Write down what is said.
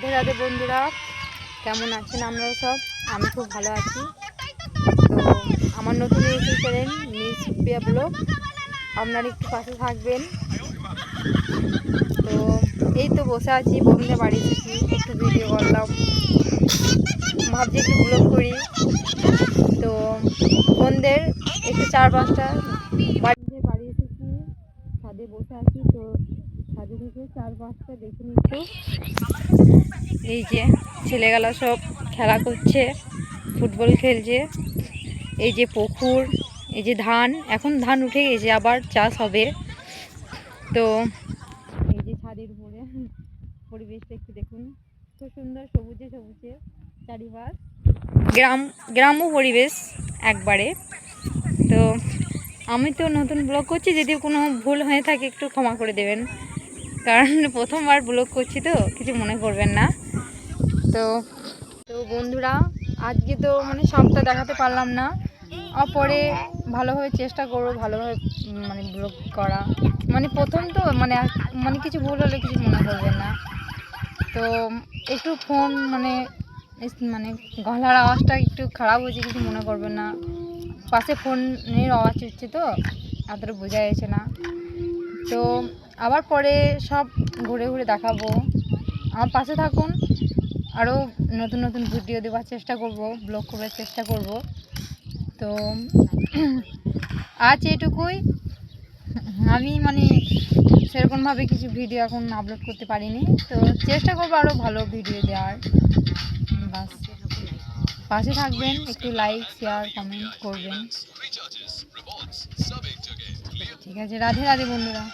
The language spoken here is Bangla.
রাধে রাধে বন্ধুরা, কেমন আছেন আপনারা সব? আমি খুব ভালো আছি। তো আমার নতুন YouTube channel miss Supriya blog, আপনারা একটু পাশে থাকবেন। তো এই তো বসে আছি, বোনদের বাড়ি এসেছি, একটু ভিডিও করলাম, ভাবছি একটু ব্লগ করি। তো বোনদের একটু 4-5টা বাড়ি এসেছি, ছাদে বসে আছি। তো ছাদে থেকে 4-5টা দেখে নিচ্ছি। এই যে ছেলেগুলা সব খেলা করছে, ফুটবল খেলছে। এই যে পুকুর, এই যে ধান, এখন ধান উঠে গেছে, আবার চাষ হবে। তো এই যে ছাদের উপরে পরিবেশটা একটু দেখুন, খুব সুন্দর, সবুজে সবুজে চারিপাশ, গ্রাম্য পরিবেশ একবারে। তো আমি তো নতুন ব্লগ করছি, যদি কোনো ভুল হয়ে থাকে একটু ক্ষমা করে দেবেন, কারণ প্রথমবার ব্লগ করছি, তো কিছু মনে করবেন না। তো বন্ধুরা, আজকে তো সবটা দেখাতে পারলাম না, পরে ভালোভাবে চেষ্টা করবো, ভালোভাবে ব্লগ করা। প্রথম তো কিছু ভুল হলে কিছু মনে করবেন না। তো একটু ফোন গলার আওয়াজটা একটু খারাপ হয়েছে, কিছু মনে করবেন না। পাশে ফোনের আওয়াজ হচ্ছে, তো এতটা বোঝা যাচ্ছে না। তো আবার পরে সব ঘুরে ঘুরে দেখাবো, আমার পাশে থাকুন। আরও নতুন নতুন ভিডিও দেওয়ার চেষ্টা করব, ব্লগ করার চেষ্টা করব। তো আজ এটুকুই। আমি সেরকমভাবে কিছু ভিডিও এখন আপলোড করতে পারিনি, তো চেষ্টা করবো আরও ভালো ভিডিও দেওয়ার। বাস, পাশে থাকবেন, একটু লাইক, শেয়ার, কমেন্ট করবেন। ঠিক আছে, রাধে রাধে বন্ধুরা।